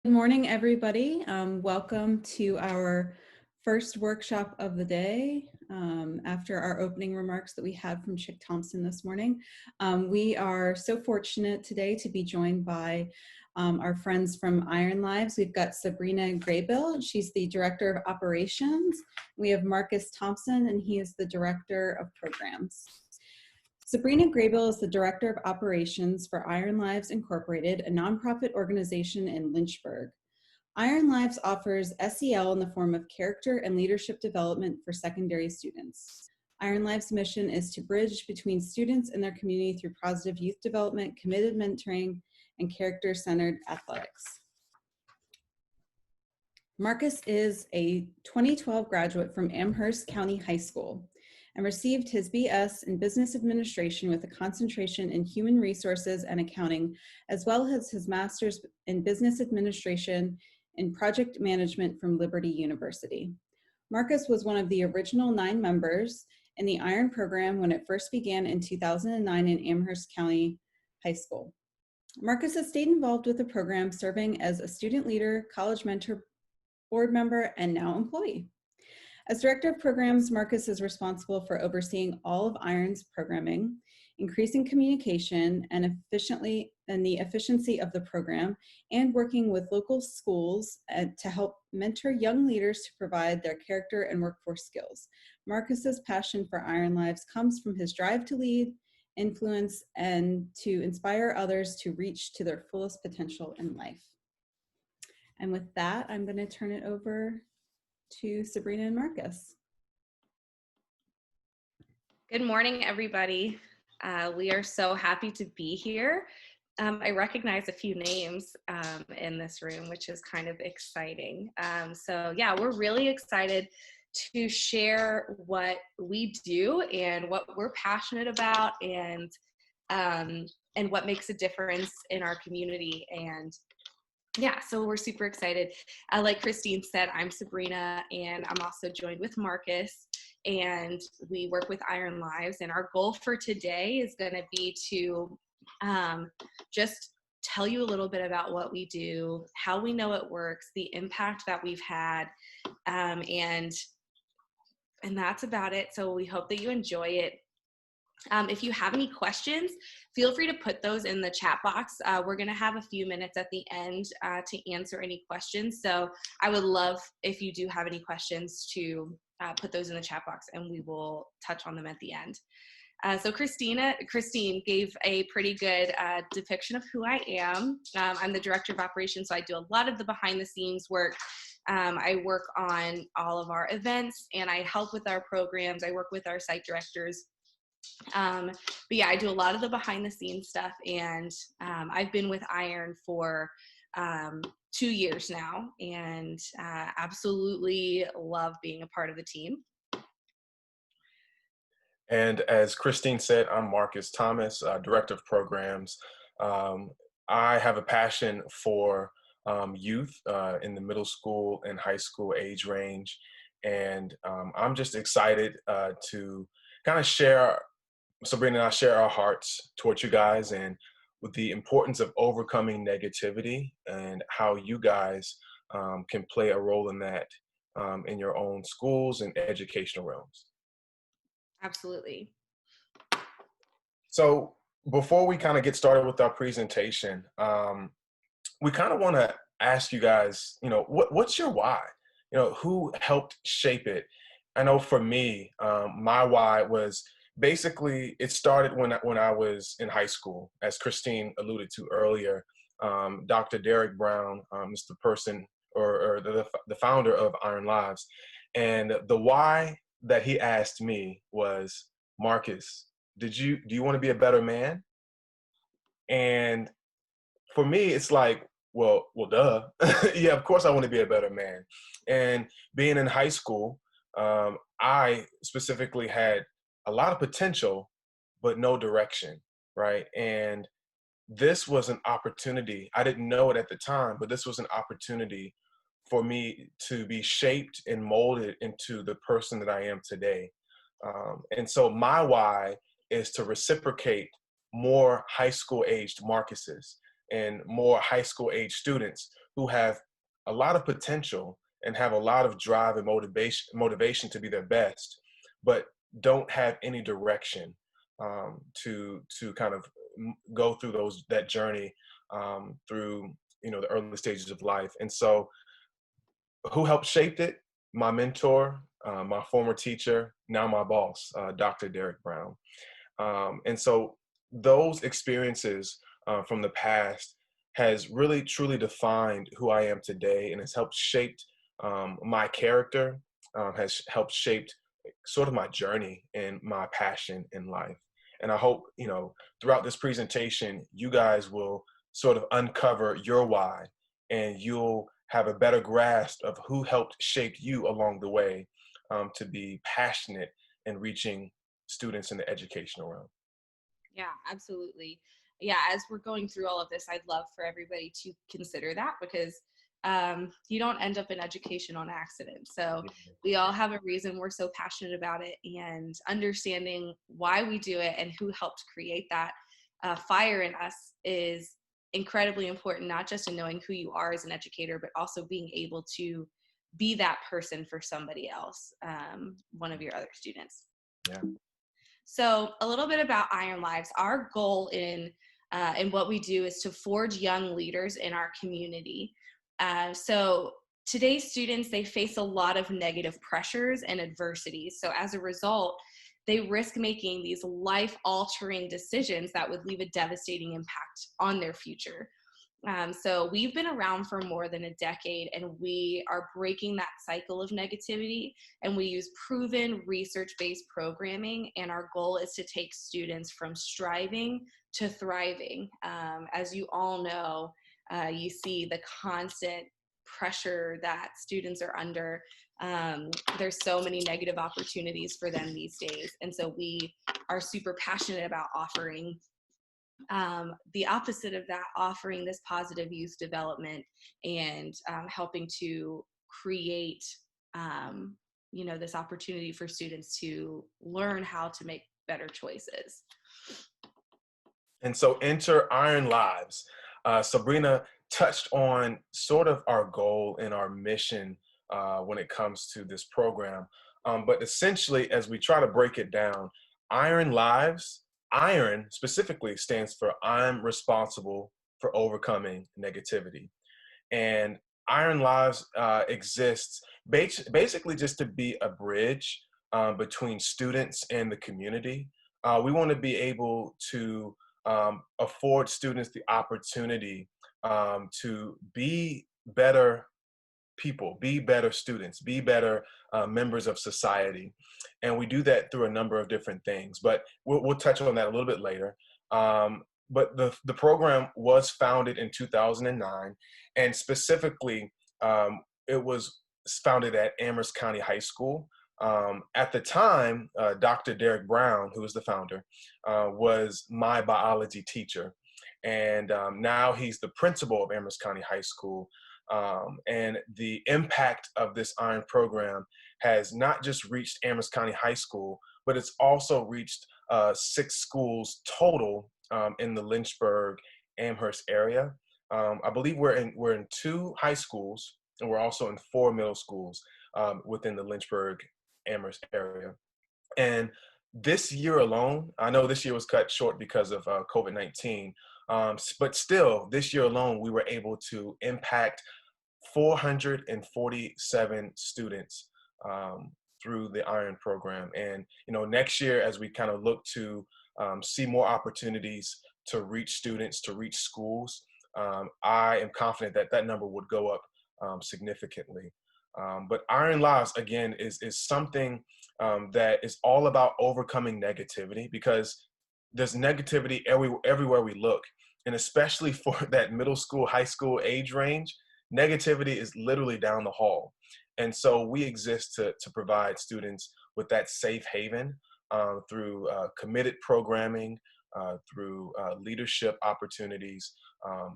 Good morning, everybody. Welcome to our first workshop of the day after our opening remarks that we had from Chick Thompson this morning. We are so fortunate today to be joined by our friends from Iron Lives. We've got Sabrina Graybill. She's the Director of Operations. We have Marcus Thompson, and he is the Director of Programs. Sabrina Graybill is the Director of Operations for Iron Lives Incorporated, a nonprofit organization in Lynchburg. Iron Lives offers SEL in the form of character and leadership development for secondary students. Iron Lives' mission is to bridge between students and their community through positive youth development, committed mentoring, and character-centered athletics. Marcus is a 2012 graduate from Amherst County High School and received his BS in Business Administration with a concentration in Human Resources and Accounting, as well as his Master's in Business Administration in Project Management from Liberty University. Marcus was one of the original 9 members in the Iron program when it first began in 2009 in Amherst County High School. Marcus has stayed involved with the program, serving as a student leader, college mentor, board member, and now employee. As Director of Programs, Marcus is responsible for overseeing all of Iron's programming, increasing communication and the efficiency of the program, and working with local schools to help mentor young leaders to provide their character and workforce skills. Marcus's passion for Iron Lives comes from his drive to lead, influence, and to inspire others to reach to their fullest potential in life. And with that, I'm going to turn it over to Sabrina and Marcus. Good morning, everybody. We are so happy to be here. I recognize a few names in this room, which is kind of exciting. So yeah, we're really excited to share what we do and what we're passionate about, and what makes a difference in our community. And yeah, so we're super excited. Like Christine said, I'm Sabrina, and I'm also joined with Marcus, and we work with Iron Lives. And our goal for today is going to be to just tell you a little bit about what we do, how we know it works, the impact that we've had, and that's about it. So we hope that you enjoy it. If you have any questions, feel free to put those in the chat box. We're going to have a few minutes at the end to answer any questions. So I would love if you do have any questions to put those in the chat box, and we will touch on them at the end. So Christine gave a pretty good depiction of who I am. I'm the Director of Operations, so I do a lot of the behind the scenes work. I work on all of our events, and I help with our programs. I work with our site directors. But yeah, I do a lot of the behind the scenes stuff, and I've been with Iron for 2 years now, and absolutely love being a part of the team. And as Christine said, I'm Marcus Thomas, Director of Programs. I have a passion for youth in the middle school and high school age range, and I'm just excited to kind of share. Sabrina and I share our hearts towards you guys, and with the importance of overcoming negativity and how you guys can play a role in that in your own schools and educational realms. Absolutely. So before we kind of get started with our presentation, we kind of want to ask you guys, what's your why? Who helped shape it? I know for me, my why was basically, it started when I was in high school. As Christine alluded to earlier, Dr. Derek Brown is the person or the founder of Iron Lives. And the why that he asked me was, Marcus, do you want to be a better man? And for me, it's like, well, duh. Yeah, of course I want to be a better man. And being in high school, I specifically had a lot of potential, but no direction, right? And this was an opportunity. I didn't know it at the time, but this was an opportunity for me to be shaped and molded into the person that I am today. And so my why is to reciprocate more high school aged Marcuses. in more high school age students who have a lot of potential and have a lot of drive and motivation to be their best, but don't have any direction to kind of go through that journey through the early stages of life. And so, who helped shape it? My mentor, my former teacher, now my boss, Dr. Derek Brown. And so those experiences from the past has really truly defined who I am today, and has helped shape my character, has helped shape sort of my journey and my passion in life. And I hope, throughout this presentation, you guys will sort of uncover your why, and you'll have a better grasp of who helped shape you along the way to be passionate in reaching students in the educational realm. Yeah, absolutely. Yeah, as we're going through all of this, I'd love for everybody to consider that, because you don't end up in education on accident. So we all have a reason we're so passionate about it, and understanding why we do it and who helped create that fire in us is incredibly important, not just in knowing who you are as an educator, but also being able to be that person for somebody else, one of your other students. Yeah. So a little bit about Iron Lives. Our goal in what we do is to forge young leaders in our community. So today's students, they face a lot of negative pressures and adversities. So as a result, they risk making these life-altering decisions that would leave a devastating impact on their future. So we've been around for more than a decade, and we are breaking that cycle of negativity, and we use proven research-based programming, and our goal is to take students from striving to thriving. As you all know, you see the constant pressure that students are under. There's so many negative opportunities for them these days, and so we are super passionate about offering the opposite of that, offering this positive youth development, and helping to create this opportunity for students to learn how to make better choices. And so enter Iron Lives. Sabrina touched on sort of our goal and our mission when it comes to this program. But essentially, as we try to break it down, Iron Lives, Iron specifically stands for I'm responsible for overcoming negativity. And Iron Lives exists basically just to be a bridge between students and the community. We want to be able to afford students the opportunity to be better people, be better students, be better members of society. And we do that through a number of different things, but we'll touch on that a little bit later. But the program was founded in 2009, and specifically, it was founded at Amherst County High School. At the time, Dr. Derek Brown, who was the founder, was my biology teacher. And now he's the principal of Amherst County High School. And the impact of this Iron program has not just reached Amherst County High School, but it's also reached 6 schools total in the Lynchburg, Amherst area. I believe we're in 2 high schools, and we're also in 4 middle schools within the Lynchburg, Amherst area. And this year alone, I know this year was cut short because of COVID-19, but still, this year alone, we were able to impact 447 students through the Iron program. And next year, as we kind of look to see more opportunities to reach students, to reach schools, I am confident that that number would go up significantly. But Iron Lives, again, is something that is all about overcoming negativity, because there's negativity everywhere we look. And especially for that middle school, high school age range, negativity is literally down the hall. And so we exist to provide students with that safe haven through committed programming, through leadership opportunities,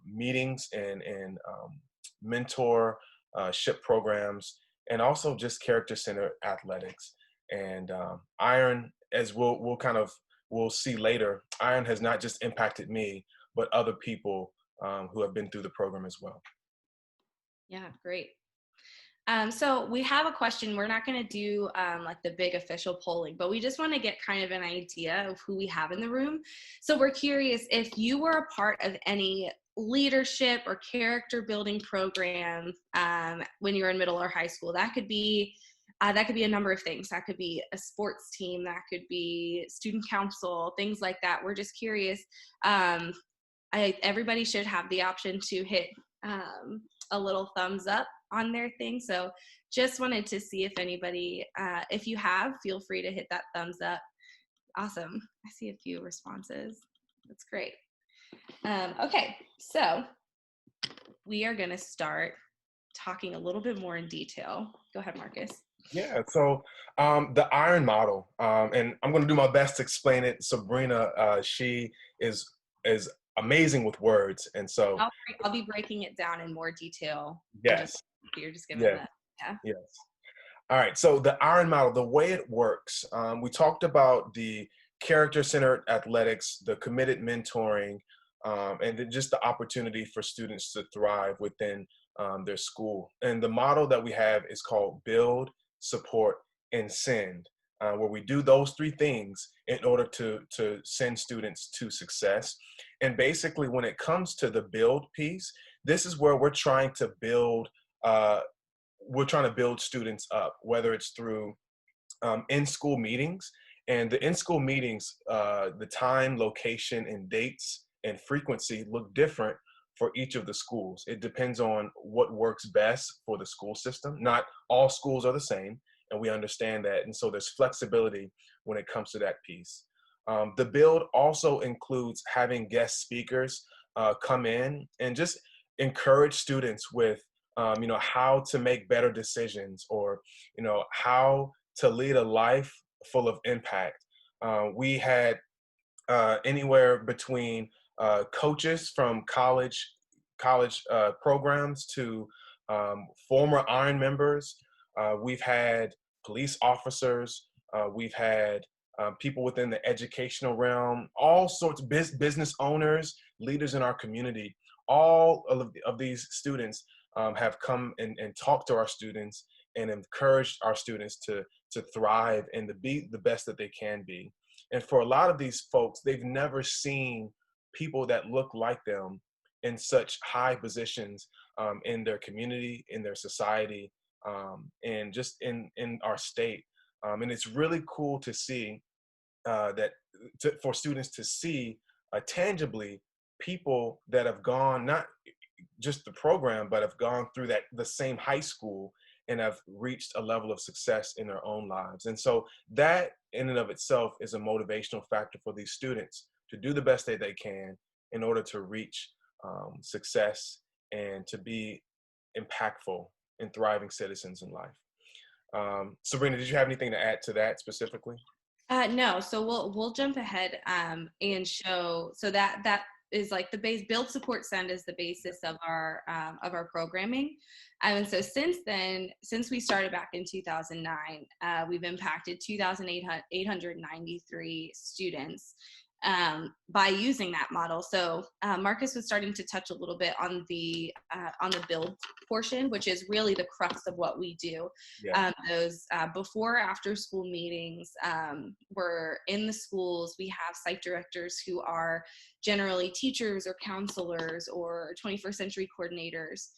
meetings and mentorship programs, and also just character-centered athletics. And Iron, as we'll see later, Iron has not just impacted me, but other people who have been through the program as well. Yeah, great. So we have a question. We're not going to do like the big official polling, but we just want to get kind of an idea of who we have in the room. So we're curious if you were a part of any leadership or character building program when you were in middle or high school. That could be a number of things. That could be a sports team. That could be student council, things like that. We're just curious. Everybody should have the option to hit a little thumbs up on their thing. So just wanted to see if anybody, if you have, feel free to hit that thumbs up. Awesome. I see a few responses. That's great. Okay, so we are going to start talking a little bit more in detail. Go ahead, Marcus. Yeah, so the iron model, and I'm going to do my best to explain it. Sabrina, she is amazing with words, and so I'll be breaking it down in more detail. Yes, You're just giving that. Yeah. Yes. All right. So the iron model, the way it works, we talked about the character-centered athletics, the committed mentoring, and then just the opportunity for students to thrive within their school. And the model that we have is called build, support, and send, where we do those three things in order to send students to success. And basically, when it comes to the build piece, this is where we're trying to build students up, whether it's through in-school meetings. And the in-school meetings, the time, location, and dates and frequency look different for each of the schools. It depends on what works best for the school system. Not all schools are the same, and we understand that. And so there's flexibility when it comes to that piece. The build also includes having guest speakers come in and just encourage students with how to make better decisions, or how to lead a life full of impact. We had anywhere between coaches from college programs to former Iron members. We've had police officers. We've had people within the educational realm, all sorts of business owners, leaders in our community. All of these students have come and talked to our students and encouraged our students to thrive and to be the best that they can be. And for a lot of these folks, they've never seen people that look like them in such high positions in their community, in their society, and just in our state. And it's really cool to see for students to see tangibly people that have gone, not just the program, but have gone through the same high school and have reached a level of success in their own lives. And so that in and of itself is a motivational factor for these students to do the best that they can in order to reach success and to be impactful and thriving citizens in life. Sabrina, did you have anything to add to that specifically? No, so we'll jump ahead and show. So that is like the base. Build, support, send is the basis of our programming. And so since then, since we started back in 2009, we've impacted 2,893 students by using that model. So Marcus was starting to touch a little bit on the build portion, which is really the crux of what we do. Yeah. Those before after school meetings, we're in the schools. We have site directors who are generally teachers or counselors or 21st century coordinators.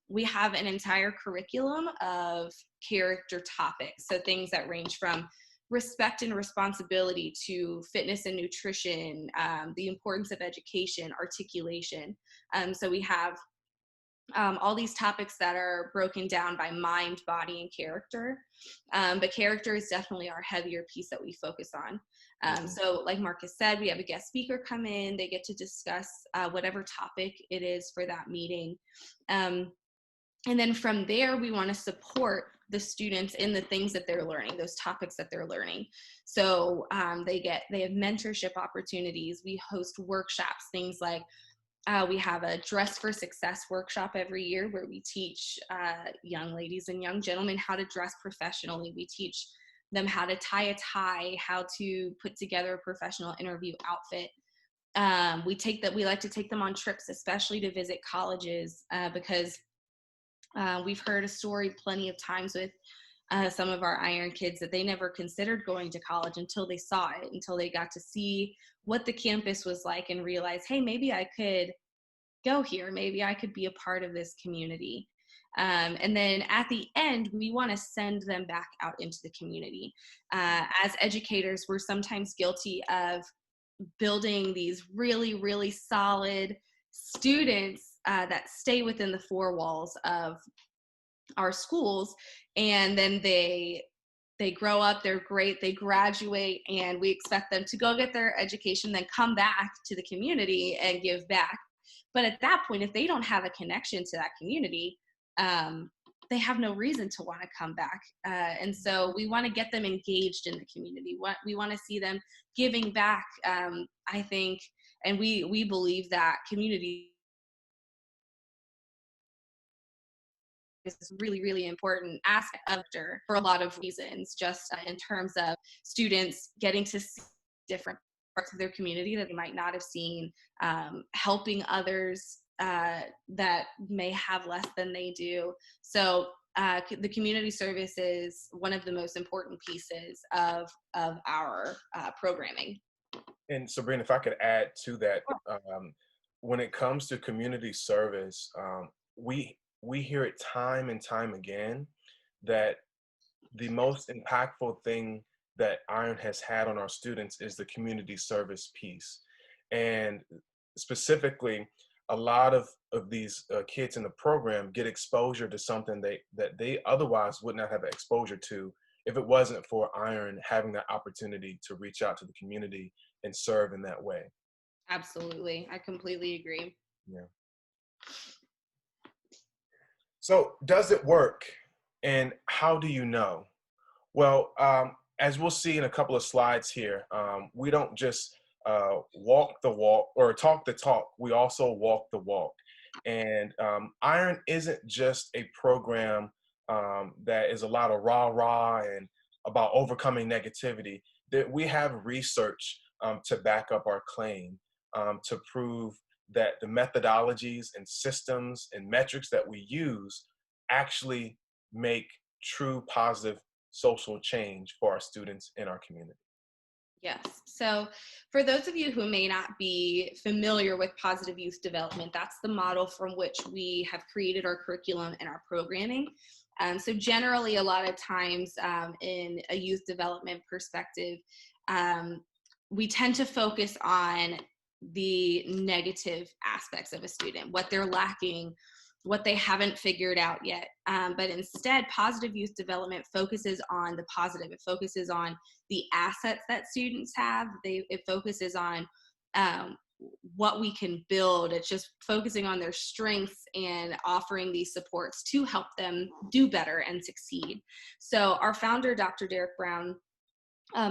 We have an entire curriculum of character topics. So things that range from respect and responsibility to fitness and nutrition, the importance of education, articulation. So we have all these topics that are broken down by mind, body, and character. But character is definitely our heavier piece that we focus on. So like Marcus said, we have a guest speaker come in. They get to discuss whatever topic it is for that meeting. And then from there, we want to support the students in the things that they're learning, those topics that they're learning. So they have mentorship opportunities. We host workshops, things like we have a Dress for Success workshop every year where we teach young ladies and young gentlemen how to dress professionally. We teach them how to tie a tie, how to put together a professional interview outfit. We like to take them on trips, especially to visit colleges, because we've heard a story plenty of times with some of our Iron kids that they never considered going to college until they saw it, until they got to see what the campus was like and realize, hey, maybe I could go here. Maybe I could be a part of this community. And then at the end, we want to send them back out into the community. As educators, we're sometimes guilty of building these really, really solid students that stay within the four walls of our schools, and then they grow up, they're great, they graduate, and we expect them to go get their education, then come back to the community and give back. But at that point, if they don't have a connection to that community, they have no reason to want to come back. And so we want to get them engaged in the community. We want to see them giving back, I think, and we believe that community is really, really important aspect of it for a lot of reasons, just in terms of students getting to see different parts of their community that they might not have seen, helping others that may have less than they do. So the community service is one of the most important pieces of our programming. And Sabrina, if I could add to that, when it comes to community service, we hear it time and time again that the most impactful thing that Iron has had on our students is the community service piece. And specifically, a lot of these kids in the program get exposure to something that they otherwise would not have exposure to if it wasn't for Iron having that opportunity to reach out to the community and serve in that way. Absolutely. I completely agree. Yeah. So does it work, and how do you know? Well, as we'll see in a couple of slides here, we don't just walk the walk or talk the talk, we also walk the walk. And Iron isn't just a program that is a lot of rah-rah and about overcoming negativity. That we have research to back up our claim, to prove that the methodologies and systems and metrics that we use actually make true positive social change for our students in our community. Yes. So for those of you who may not be familiar with positive youth development, that's the model from which we have created our curriculum and our programming. So generally, a lot of times in a youth development perspective, we tend to focus on the negative aspects of a student, what they're lacking, what they haven't figured out yet. But instead, positive youth development focuses on the positive. It focuses on the assets that students have. It focuses on what we can build. It's just focusing on their strengths and offering these supports to help them do better and succeed. So our founder, Dr. Derek Brown,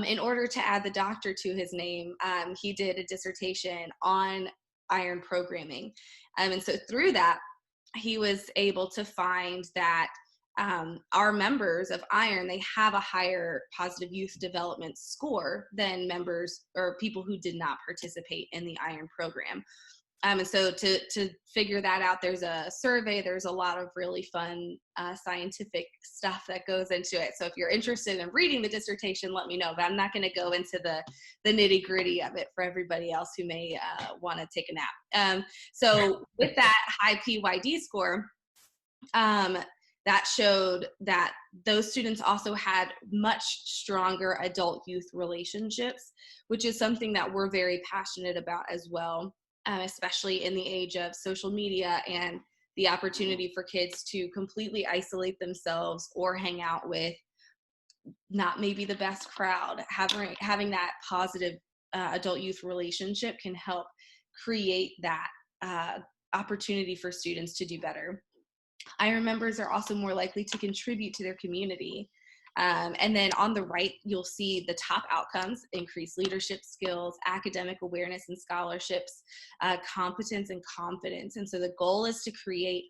in order to add the doctor to his name, he did a dissertation on Iron programming. And so through that, he was able to find that our members of Iron, they have a higher positive youth development score than members or people who did not participate in the Iron program. And so to figure that out, there's a survey, there's a lot of really fun scientific stuff that goes into it. So if you're interested in reading the dissertation, let me know, but I'm not gonna go into the nitty gritty of it for everybody else who may wanna take a nap. So with that high PYD score, that showed that those students also had much stronger adult-youth relationships, which is something that we're very passionate about as well. Especially in the age of social media and the opportunity for kids to completely isolate themselves or hang out with not maybe the best crowd. Having that positive adult youth relationship can help create that opportunity for students to do better. Iron members are also more likely to contribute to their community. And then on the right, you'll see the top outcomes: increased leadership skills, academic awareness and scholarships, competence and confidence. And so the goal is to create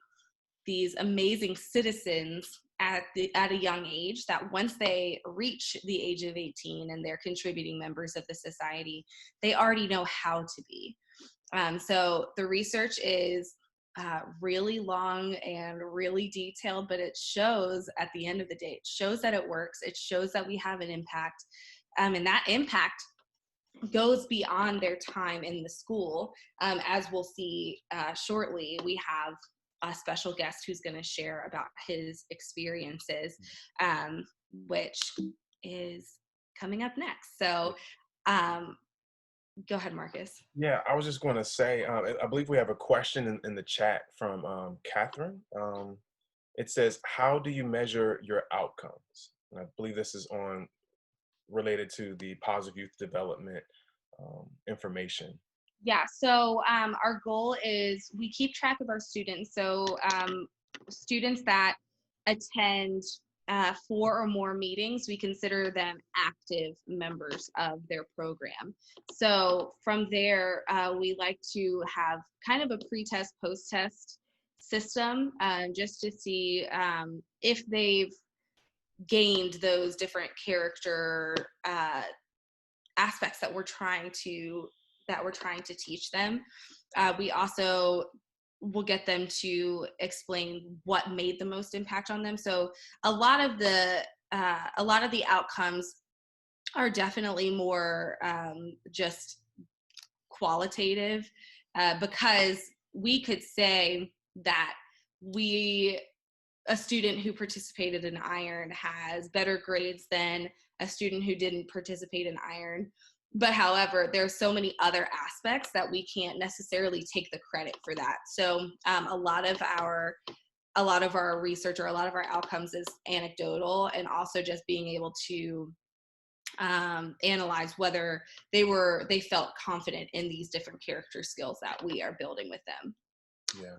these amazing citizens at a young age, that once they reach the age of 18 and they're contributing members of the society, they already know how to be. So the research is really long and really detailed, but it shows at the end of the day, it shows that it works. It shows that we have an impact. And that impact goes beyond their time in the school. As we'll see shortly, we have a special guest who's going to share about his experiences, which is coming up next. So go ahead, Marcus. Yeah, I was just going to say, I believe we have a question in the chat from Catherine. It says, how do you measure your outcomes? And I believe this is related to the positive youth development information. Yeah, so our goal is we keep track of our students. So students that attend 4 or more meetings, we consider them active members of their program. So from there, we like to have kind of a pre-test, post-test system just to see if they've gained those different character aspects that we're trying to teach them. We also will get them to explain what made the most impact on them. So a lot of the outcomes are definitely more just qualitative, because we could say that a student who participated in iron has better grades than a student who didn't participate in iron. But however, there's so many other aspects that we can't necessarily take the credit for that. So a lot of our research or a lot of our outcomes is anecdotal, and also just being able to analyze whether they felt confident in these different character skills that we are building with them. Yeah.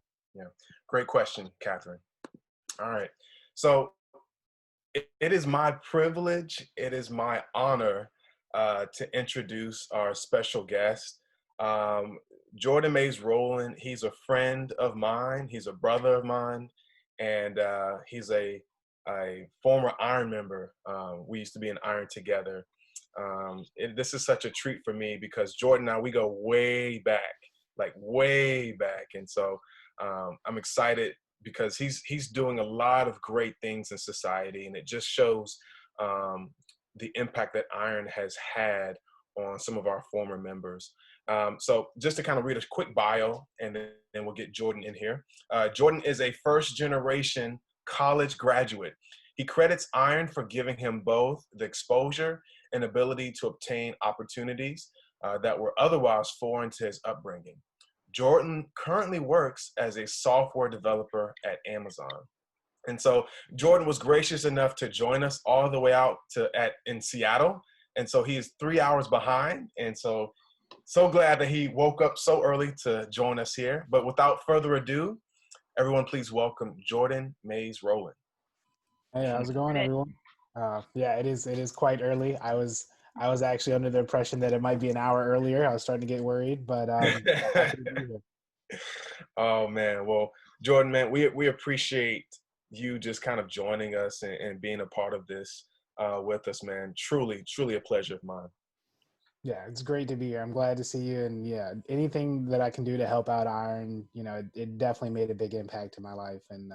Great question, Catherine. All right. So it is my privilege, it is my honor to introduce our special guest, Jordan Mays Rowland. He's a friend of mine. He's a brother of mine, and he's a former Iron member. We used to be in Iron together. This is such a treat for me because Jordan and I, we go way back, like way back. And so I'm excited because he's doing a lot of great things in society, and it just shows the impact that Iron has had on some of our former members. So just to kind of read a quick bio, and then we'll get Jordan in here. Jordan is a first-generation college graduate. He credits Iron for giving him both the exposure and ability to obtain opportunities that were otherwise foreign to his upbringing. Jordan currently works as a software developer at Amazon. And so Jordan was gracious enough to join us all the way out in Seattle. And so he is 3 hours behind. And so glad that he woke up so early to join us here. But without further ado, everyone please welcome Jordan Mays Rowland. Hey, how's it going, everyone? Yeah, it is quite early. I was actually under the impression that it might be an hour earlier. I was starting to get worried, but happy to be here. Oh man, well, Jordan, man, we appreciate you just kind of joining us and being a part of this with us, man. Truly a pleasure of mine. Yeah, it's great to be here. I'm glad to see you, and yeah, anything that I can do to help out Iron, it definitely made a big impact in my life, and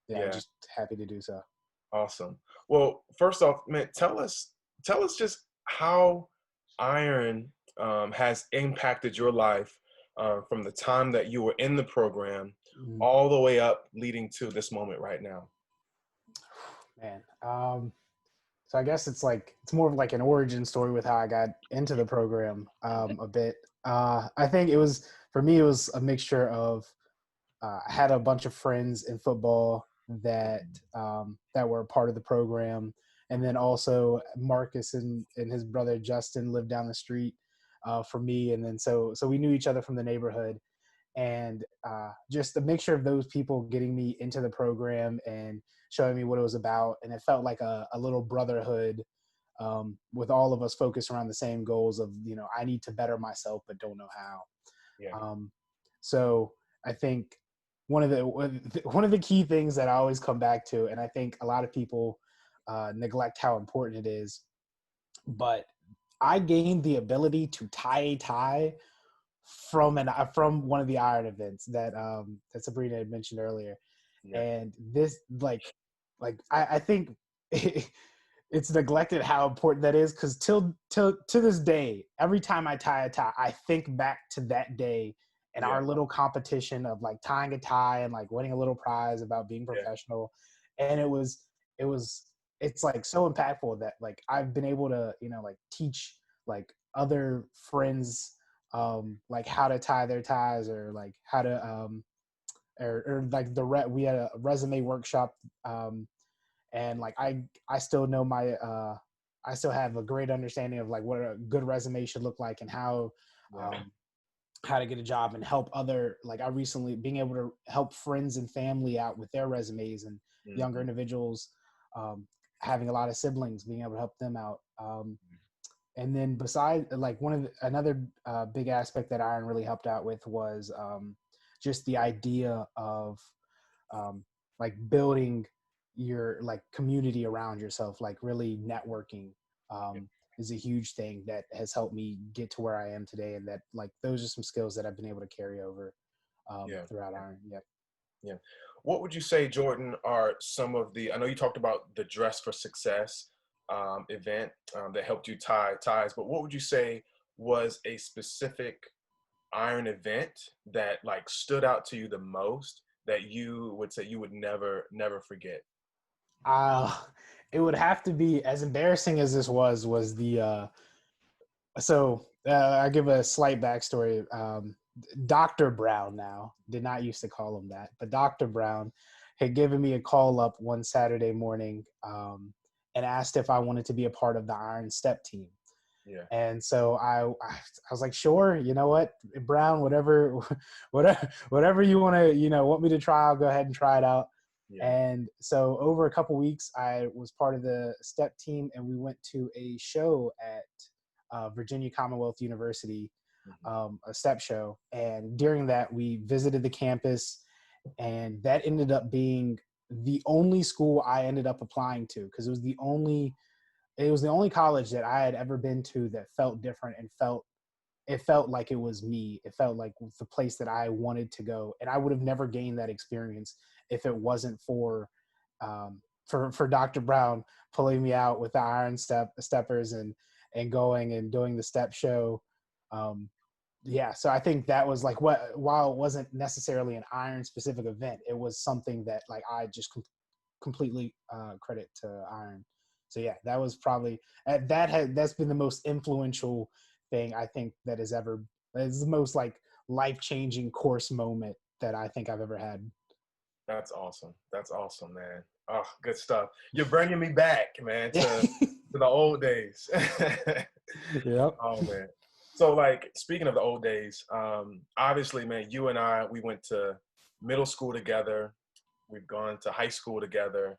yeah, I'm just happy to do so. Awesome. Well, first off, man, tell us just how Iron has impacted your life from the time that you were in the program all the way up leading to this moment right now. Man, so I guess it's more of like an origin story with how I got into the program a bit. I think for me, it was a mixture of I had a bunch of friends in football that were a part of the program, and then also Marcus and his brother Justin lived down the street from me, and then so we knew each other from the neighborhood, and just a mixture of those people getting me into the program and showing me what it was about, and it felt like a little brotherhood with all of us focused around the same goals of I need to better myself but don't know how. Yeah. So I think one of the key things that I always come back to, and I think a lot of people neglect how important it is, but I gained the ability to tie a tie from one of the Iron events that that Sabrina had mentioned earlier. Yeah. And this I think it's neglected how important that is, because till to this day, every time I tie a tie, I think back to that day and Yeah. our little competition of like tying a tie and like winning a little prize about being Yeah. professional. And it's like so impactful that like I've been able to, like teach like other friends like how to tie their ties, or like how to or like we had a resume workshop, and like I still know my I still have a great understanding of like what a good resume should look like, and Yeah. how to get a job and help other, like I recently being able to help friends and family out with their resumes, and younger individuals having a lot of siblings, being able to help them out. And then beside like another big aspect that Iron really helped out with was just the idea of like building your like community around yourself, like really networking is a huge thing that has helped me get to where I am today. And that like those are some skills that I've been able to carry over throughout Iron. Yep. Yeah. What would you say, Jordan, are some of I know you talked about the Dress for Success event that helped you tie ties, but what would you say was a specific Iron event that like stood out to you the most, that you would say you would never forget? It would have to be, as embarrassing as this was the I give a slight backstory. Dr. Brown now did not used to call him that, but Dr. Brown had given me a call up one Saturday morning and asked if I wanted to be a part of the Iron Step team. Yeah. And so I was like, sure, you know what, Brown, whatever you want to, want me to try, I'll go ahead and try it out. Yeah. And so over a couple weeks, I was part of the step team, and we went to a show at Virginia Commonwealth University, a step show. And during that, we visited the campus, and that ended up being the only school I ended up applying to, because it was the only college that I had ever been to that felt different and felt like it was me. It felt like the place that I wanted to go. And I would have never gained that experience if it wasn't for Dr. Brown pulling me out with the Iron Steppers and going and doing the step show. So I think that was like while it wasn't necessarily an Iron specific event, it was something that like I just completely credit to Iron. So yeah, that was probably that's been the most influential thing I think that is the most like life-changing course moment that I think I've ever had. That's awesome. That's awesome, man. Oh, good stuff. You're bringing me back, man, to the old days. Yep. Oh, man. So, like, speaking of the old days, obviously, man, you and I, we went to middle school together. We've gone to high school together.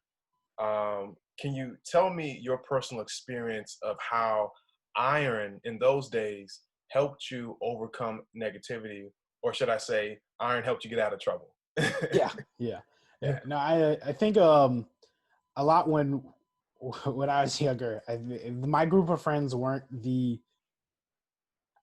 Can you tell me your personal experience of how Iron in those days helped you overcome negativity, or should I say, Iron helped you get out of trouble? Yeah. No, I think a lot when I was younger, my group of friends weren't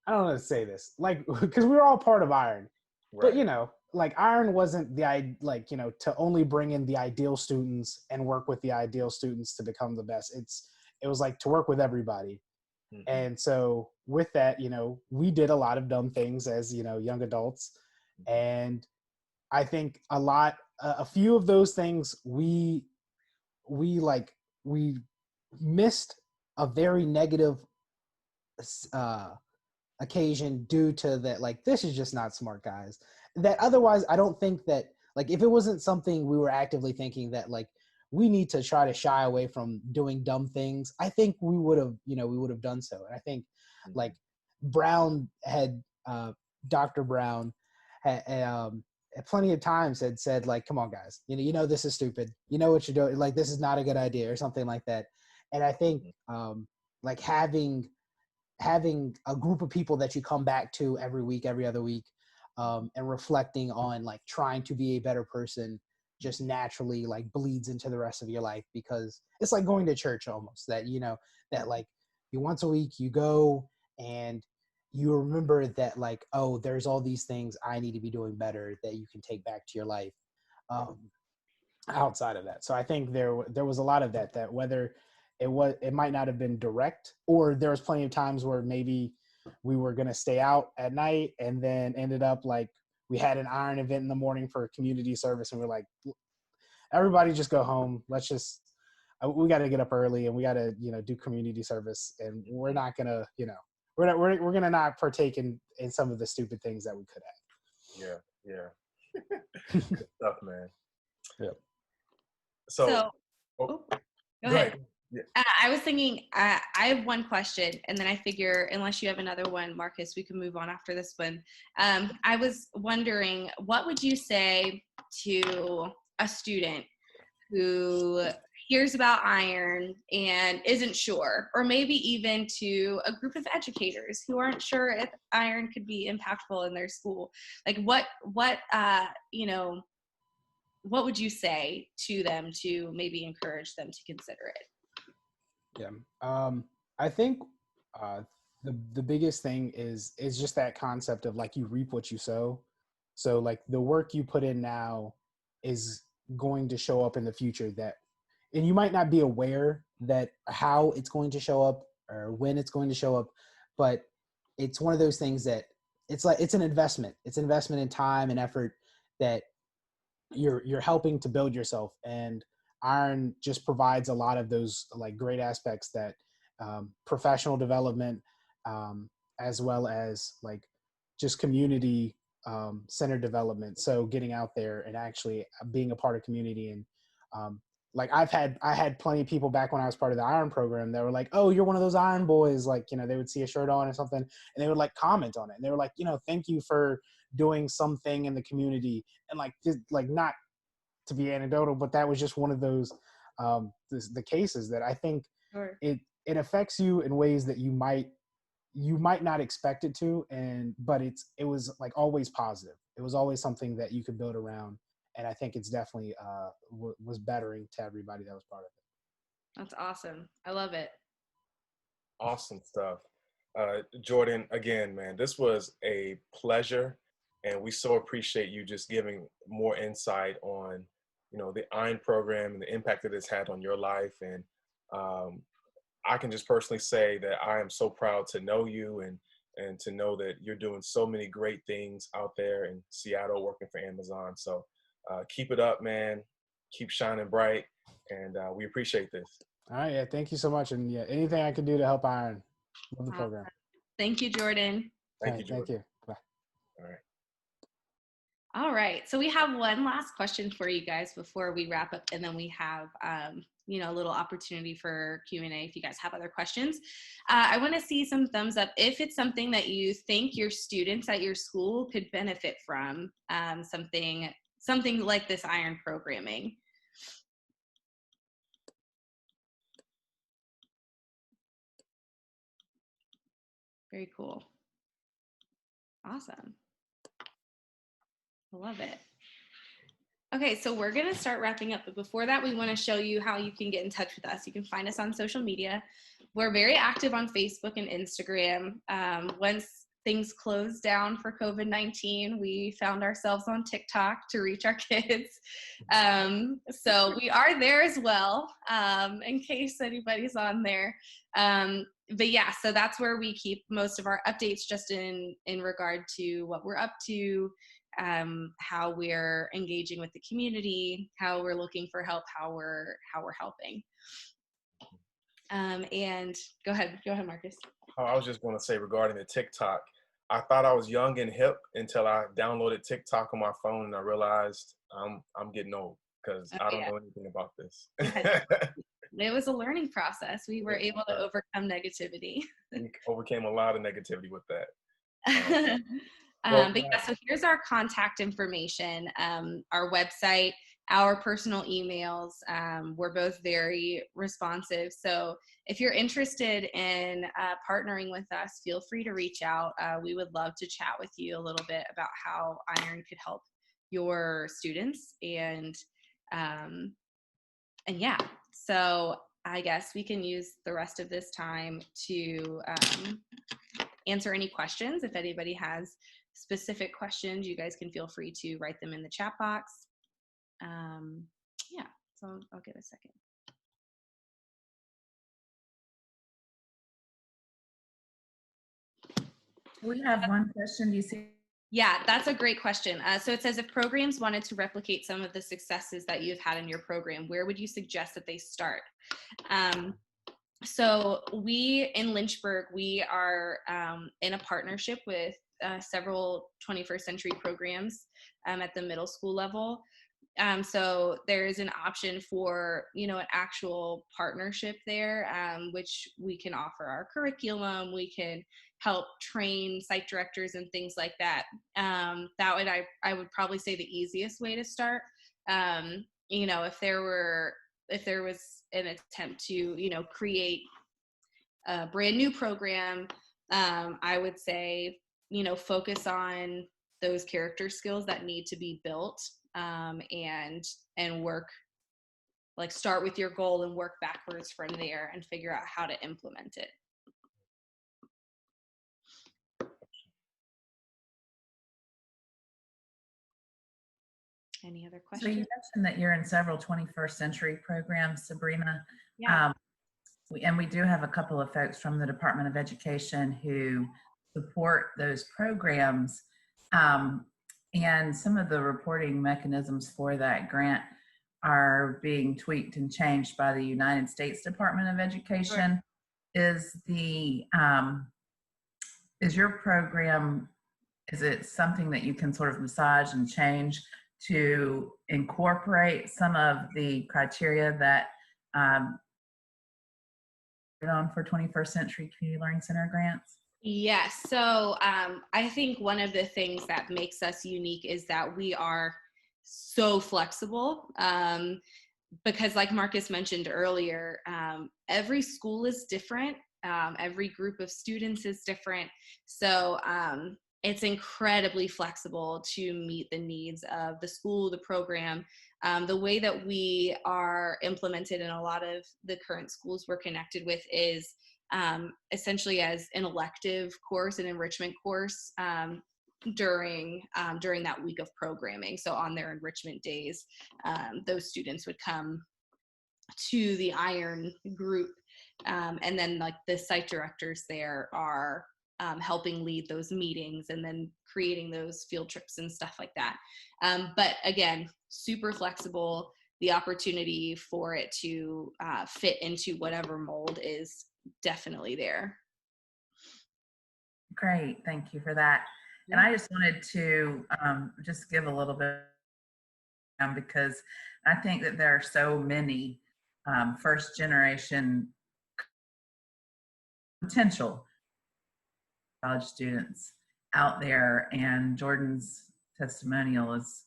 I don't know how to say this, like, because we were all part of Iron, Right. but like Iron wasn't to only bring in the ideal students and work with the ideal students to become the best. It was like to work with everybody. Mm-hmm. And so with that, we did a lot of dumb things as, young adults. And I think a few of those things we missed a very negative occasion due to that, like, this is just not smart, guys. That otherwise, I don't think that, like, if it wasn't something we were actively thinking that, like, we need to try to shy away from doing dumb things, I think we would have done so. And I think, like, Dr. Brown had plenty of times had said, like, come on, guys, this is stupid. You know what you're doing. Like, this is not a good idea, or something like that. And I think, like, having a group of people that you come back to every week, every other week, and reflecting on, like, trying to be a better person just naturally, like, bleeds into the rest of your life, because it's like going to church almost, that, that, like, you once a week you go and you remember that like, oh, there's all these things I need to be doing better that you can take back to your life outside of that. So I think there was a lot of that whether it might not have been direct, or there was plenty of times where maybe we were going to stay out at night and then ended up like we had an iron event in the morning for community service, and we're like, everybody just go home. Let's just, we got to get up early and we got to, do community service, and we're not going to, we're going to not partake in some of the stupid things that we could have. Yeah. Good stuff, man. Yep. So go go ahead. Yeah. I was thinking, I have one question, and then I figure unless you have another one, Marcus, we can move on after this one. I was wondering, what would you say to a student who hears about iron and isn't sure, or maybe even to a group of educators who aren't sure if iron could be impactful in their school? Like what would you say to them to maybe encourage them to consider it? Yeah. I think the biggest thing is just that concept of like, you reap what you sow. So like the work you put in now is going to show up in the future, and you might not be aware that how it's going to show up or when it's going to show up, but it's one of those things that it's like, it's an investment. It's an investment in time and effort that you're helping to build yourself. And iron just provides a lot of those like great aspects that professional development, as well as like just community centered development. So getting out there and actually being a part of community. And like I had plenty of people back when I was part of the iron program that were like, oh, you're one of those iron boys. Like, they would see a shirt on or something and they would like comment on it. And they were like, thank you for doing something in the community. And like, just, like, not to be anecdotal, but that was just one of those the cases that I think Sure. it affects you in ways that you might not expect it to, but it was like always positive. It was always something that you could build around, and I think it's definitely was bettering to everybody that was part of it. That's awesome. I love it. Awesome stuff. Jordan, again, man, this was a pleasure, and we so appreciate you just giving more insight on, the iron program and the impact that it's had on your life. And I can just personally say that I am so proud to know you, and to know that you're doing so many great things out there in Seattle working for Amazon. So keep it up, man. Keep shining bright, and we appreciate this. All right, yeah, thank you so much, and yeah, anything I can do to help iron. Love the program. Thank you, Jordan. Thank you, Jordan. Thank you. Bye. All right. All right. So we have one last question for you guys before we wrap up, and then we have a little opportunity for Q&A if you guys have other questions. I want to see some thumbs up if it's something that you think your students at your school could benefit from, something like this iron programming. Very cool. Awesome. I love it. Okay, so we're going to start wrapping up, but before that, we want to show you how you can get in touch with us. You can find us on social media. We're very active on Facebook and Instagram. Once things closed down for COVID-19, we found ourselves on TikTok to reach our kids. So we are there as well, in case anybody's on there. But yeah, so that's where we keep most of our updates, just in regard to what we're up to, how we're engaging with the community, how we're looking for help, how we're helping. And go ahead, Marcus. I was just going to say regarding the TikTok, I thought I was young and hip until I downloaded TikTok on my phone, and I realized I'm getting old because I don't know anything about this. It was a learning process. We were able to overcome negativity. We overcame a lot of negativity with that. But yeah, so here's our contact information, our website, our personal emails. We're both very responsive. So if you're interested in partnering with us, feel free to reach out. We would love to chat with you a little bit about how iron could help your students. And yeah, so I guess we can use the rest of this time to answer any questions. If anybody has specific questions, you guys can feel free to write them in the chat box. Yeah, so I'll give a second. We have one question. Do you see? Yeah, that's a great question. So it says, if programs wanted to replicate some of the successes that you've had in your program, where would you suggest that they start? So we in Lynchburg, we are in a partnership with several 21st century programs at the middle school level. So there is an option for, an actual partnership there, which we can offer our curriculum. We can help train site directors and things like that. I would probably say the easiest way to start. If there was an attempt to, create a brand new program, I would say, focus on those character skills that need to be built, and work, like start with your goal and work backwards from there and figure out how to implement it. Any other questions? So you mentioned that you're in several 21st century programs, Sabrina. Yeah. We do have a couple of folks from the Department of Education who support those programs. And some of the reporting mechanisms for that grant are being tweaked and changed by the United States Department of Education. Sure. Is your program, is it something that you can sort of massage and change to incorporate some of the criteria that on for 21st Century Community Learning Center grants? Yes. So I think one of the things that makes us unique is that we are so flexible, because like Marcus mentioned earlier, every school is different. Every group of students is different. So it's incredibly flexible to meet the needs of the school, the program. The way that we are implemented in a lot of the current schools we're connected with is essentially as an elective course, an enrichment course, during that week of programming. So on their enrichment days, those students would come to the Iron group, and then like the site directors there are helping lead those meetings and then creating those field trips and stuff like that. But again, super flexible. The opportunity for it to fit into whatever mold is definitely there. Great, thank you for that. And I just wanted to just give a little bit, because I think that there are so many first generation potential college students out there, and Jordan's testimonial is,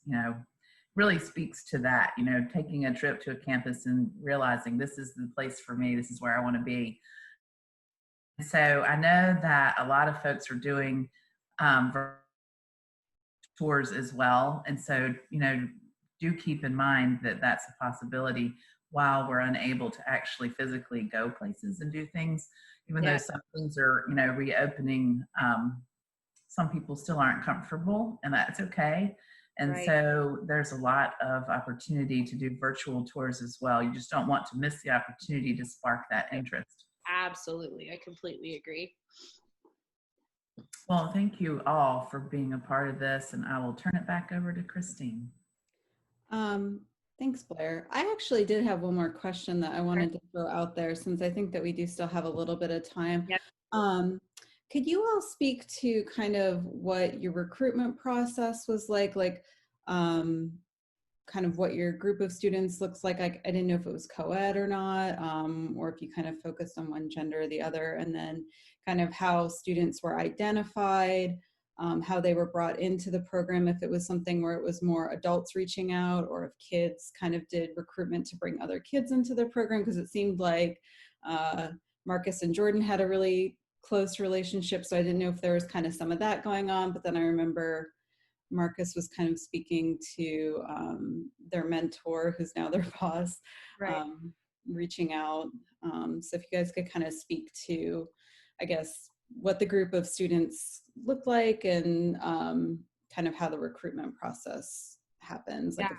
really speaks to that, taking a trip to a campus and realizing this is the place for me, this is where I want to be. So I know that a lot of folks are doing tours as well. And so, do keep in mind that that's a possibility while we're unable to actually physically go places and do things, even though some things are, reopening. Some people still aren't comfortable, and that's okay. And so there's a lot of opportunity to do virtual tours as well. You just don't want to miss the opportunity to spark that interest. Absolutely. I completely agree. Well, thank you all for being a part of this, and I will turn it back over to Christine. Thanks, Blair. I actually did have one more question that I wanted to throw out there, since I think that we do still have a little bit of time. Yep. Could you all speak to kind of what your recruitment process was like kind of what your group of students looks like? I didn't know if it was co-ed or not, or if you kind of focused on one gender or the other, and then kind of how students were identified, how they were brought into the program, if it was something where it was more adults reaching out, or if kids kind of did recruitment to bring other kids into the program, because it seemed like Marcus and Jordan had a really close relationship, so I didn't know if there was kind of some of that going on. But then I remember Marcus was kind of speaking to their mentor, who's now their boss, reaching out. So if you guys could kind of speak to, I guess, what the group of students look like and kind of how the recruitment process happens. Yeah.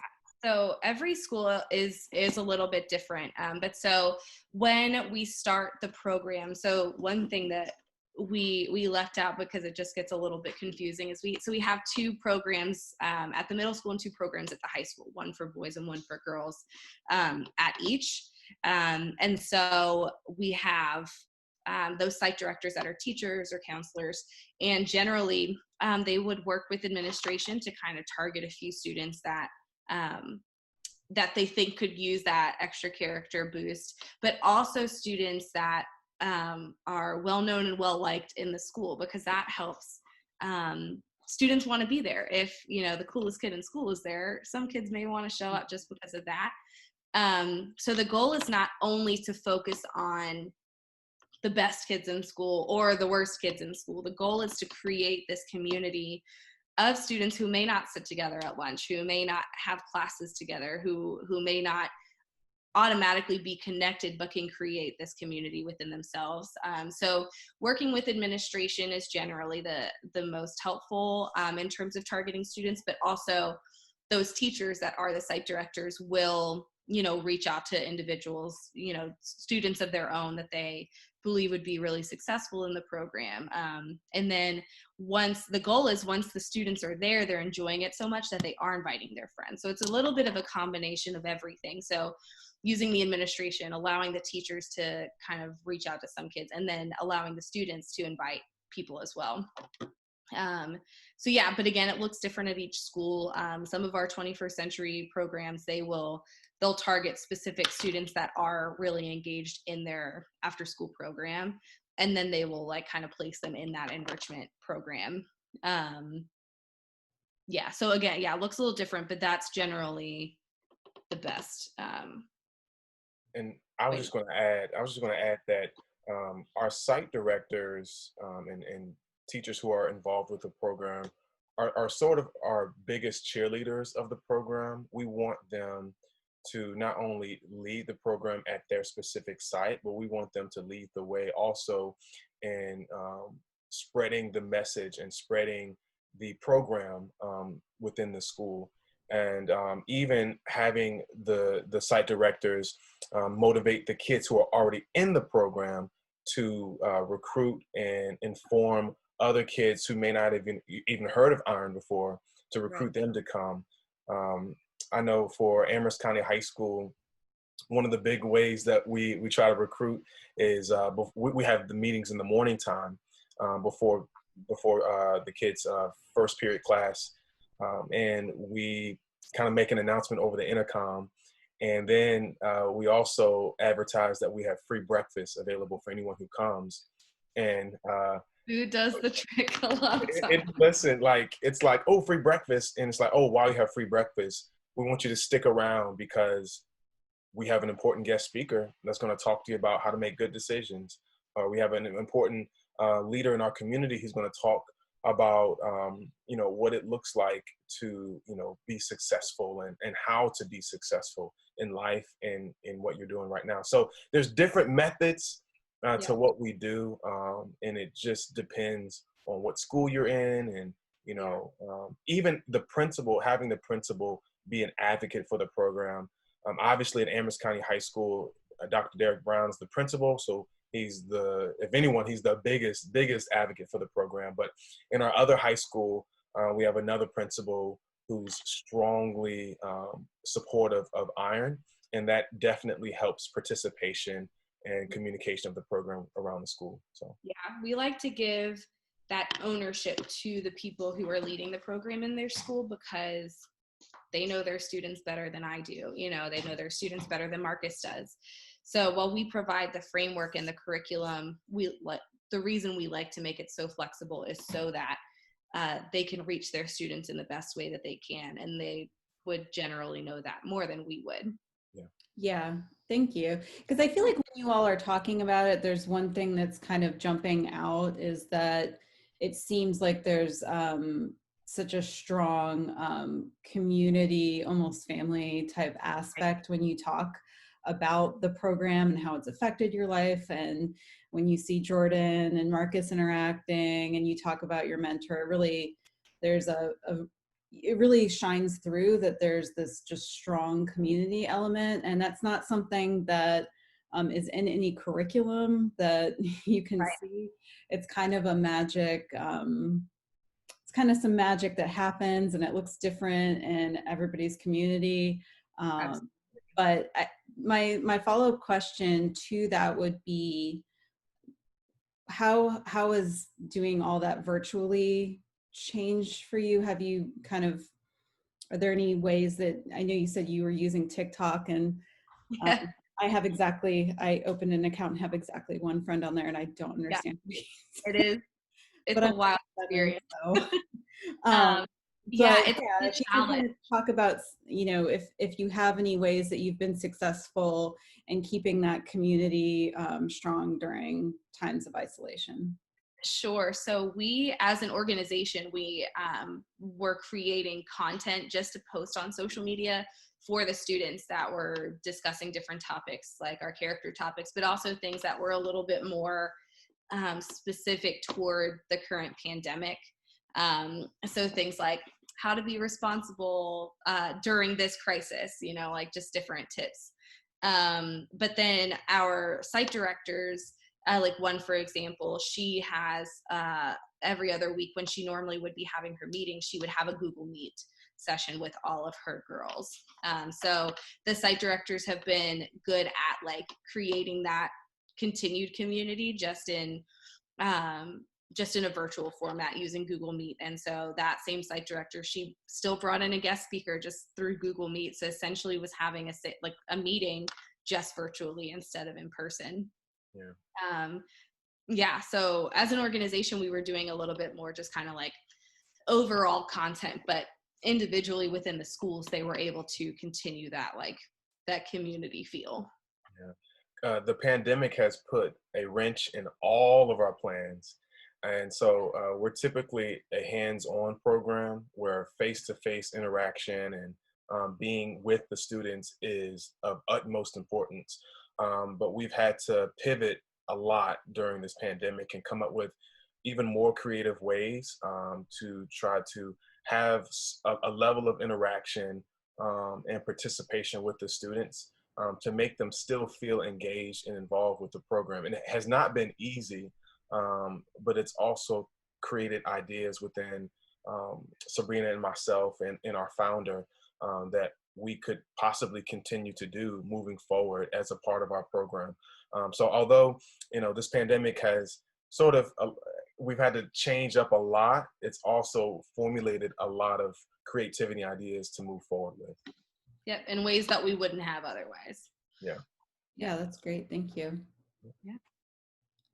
So every school is a little bit different. But so when we start the program, so one thing that we left out because it just gets a little bit confusing is we have two programs at the middle school and two programs at the high school, one for boys and one for girls at each. And so we have those site directors that are teachers or counselors, and generally they would work with administration to kind of target a few students that that they think could use that extra character boost, but also students that are well known and well liked in the school, because that helps students want to be there. If the coolest kid in school is there, some kids may want to show up just because of that. So the goal is not only to focus on the best kids in school or the worst kids in school. The goal is to create this community of students who may not sit together at lunch, who may not have classes together, who may not automatically be connected, but can create this community within themselves. So working with administration is generally the most helpful in terms of targeting students, but also those teachers that are the site directors will reach out to individuals, students of their own that they believe would be really successful in the program. And then once the students are there, they're enjoying it so much that they are inviting their friends. So it's a little bit of a combination of everything. So using the administration, allowing the teachers to kind of reach out to some kids, and then allowing the students to invite people as well. So yeah, but again, it looks different at each school. Some of our 21st century programs, they'll target specific students that are really engaged in their after school program, and then they will kind of place them in that enrichment program. Yeah, so again, it looks a little different, but that's generally the best. And I was just going to add that our site directors and teachers who are involved with the program are sort of our biggest cheerleaders of the program. We want them to not only lead the program at their specific site, but we want them to lead the way also in spreading the message and spreading the program within the school. And even having the site directors motivate the kids who are already in the program to recruit and inform other kids who may not have even heard of Iron before, to recruit them to come. I know for Amherst County High School, one of the big ways that we try to recruit is we have the meetings in the morning time before the kids' first period class. And we kind of make an announcement over the intercom. And then we also advertise that we have free breakfast available for anyone who comes. And food does the trick a lot of times. Listen, it's like, oh, free breakfast. And it's like, oh, while you have free breakfast, we want you to stick around because we have an important guest speaker that's going to talk to you about how to make good decisions. We have an important leader in our community who's going to talk about what it looks like to be successful and how to be successful in life and in what you're doing right now. So there's different methods to what we do, and it just depends on what school you're in, and even having the principal be an advocate for the program. Obviously at Amherst County High School, Dr. Derek Brown's the principal, so he's if anyone, he's the biggest advocate for the program. But in our other high school, we have another principal who's strongly supportive of Iron, and that definitely helps participation and communication of the program around the school. So yeah, we like to give that ownership to the people who are leading the program in their school, because they know their students better than I do. They know their students better than Marcus does. So while we provide the framework and the curriculum, the reason we like to make it so flexible is so that they can reach their students in the best way that they can. And they would generally know that more than we would. Yeah, thank you. Because I feel like when you all are talking about it, there's one thing that's kind of jumping out, is that it seems like there's such a strong community, almost family type aspect when you talk about the program and how it's affected your life. And when you see Jordan and Marcus interacting and you talk about your mentor, really, there's it really shines through that there's this just strong community element. And that's not something that is in any curriculum that you can see. It's kind of a magic, it's kind of some magic that happens and it looks different in everybody's community. But my follow-up question to that would be, how is doing all that virtually changed for you? Have you kind of, are there any ways that, I know you said you were using TikTok, and I opened an account and have exactly one friend on there, and I don't understand. It is. It's but a wild experience. It's a if you can challenge. kind of talk about, you know, if you have any ways that you've been successful in keeping that community strong during times of isolation. Sure. So we, as an organization, we were creating content just to post on social media for the students that were discussing different topics, like our character topics, but also things that were a little bit more specific toward the current pandemic. So things like how to be responsible during this crisis, you know, like just different tips. But then our site directors, like one, for example, she has every other week when she normally would be having her meeting, she would have a Google Meet session with all of her girls. So the site directors have been good at like creating that continued community just in a virtual format using Google Meet. And so that same site director, she still brought in a guest speaker just through Google Meet. So essentially was having a meeting just virtually instead of in person. So as an organization, we were doing a little bit more just kind of like overall content, but individually within the schools, they were able to continue that community feel. The pandemic has put a wrench in all of our plans. And so we're typically a hands-on program where face-to-face interaction and being with the students is of utmost importance. But we've had to pivot a lot during this pandemic and come up with even more creative ways to try to have a level of interaction and participation with the students to make them still feel engaged and involved with the program. And it has not been easy, but it's also created ideas within Sabrina and myself and our founder that we could possibly continue to do moving forward as a part of our program. So although, you know, this pandemic has sort of, we've had to change up a lot, it's also formulated a lot of creativity ideas to move forward with. Yep, in ways that we wouldn't have otherwise. Yeah, that's great. Thank you. Yeah.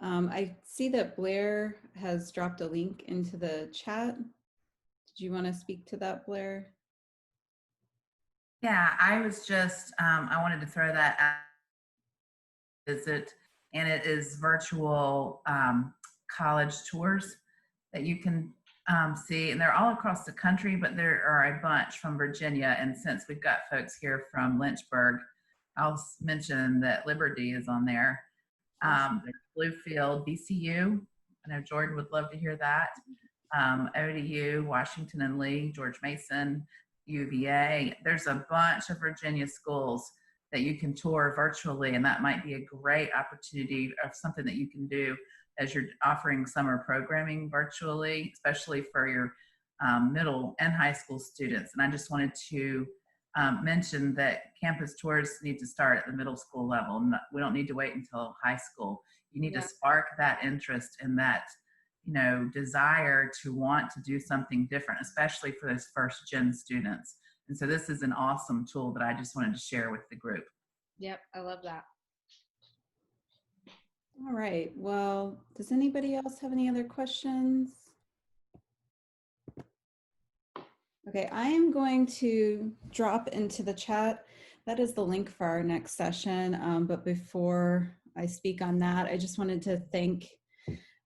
I see that Blair has dropped a link into the chat. Did you want to speak to that, Blair? Yeah, I was just, I wanted to throw that out. Visit, and it is virtual college tours that you can see, and they're all across the country, but there are a bunch from Virginia. And since we've got folks here from Lynchburg, I'll mention that Liberty is on there. Bluefield, VCU, I know Jordan would love to hear that. ODU, Washington and Lee, George Mason, UVA. There's a bunch of Virginia schools that you can tour virtually, and that might be a great opportunity of something that you can do as you're offering summer programming virtually, especially for your middle and high school students. And I just wanted to mention that campus tours need to start at the middle school level. We don't need to wait until high school. You need to spark that interest and that, you know, desire to want to do something different, especially for those first gen students. And so this is an awesome tool that I just wanted to share with the group. Yep, I love that. All right. Well, does anybody else have any other questions? Okay, I am going to drop into the chat. That is the link for our next session. But before I speak on that, I just wanted to thank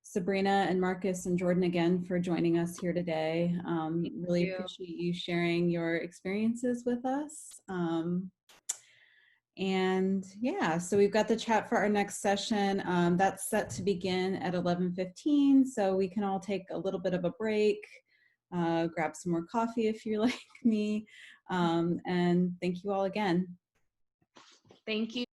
Sabrina and Marcus and Jordan again for joining us here today. Really appreciate you sharing your experiences with us. And yeah, so we've got the chat for our next session. That's set to begin at 11:15, so we can all take a little bit of a break, grab some more coffee if you're like me, and thank you all again. Thank you.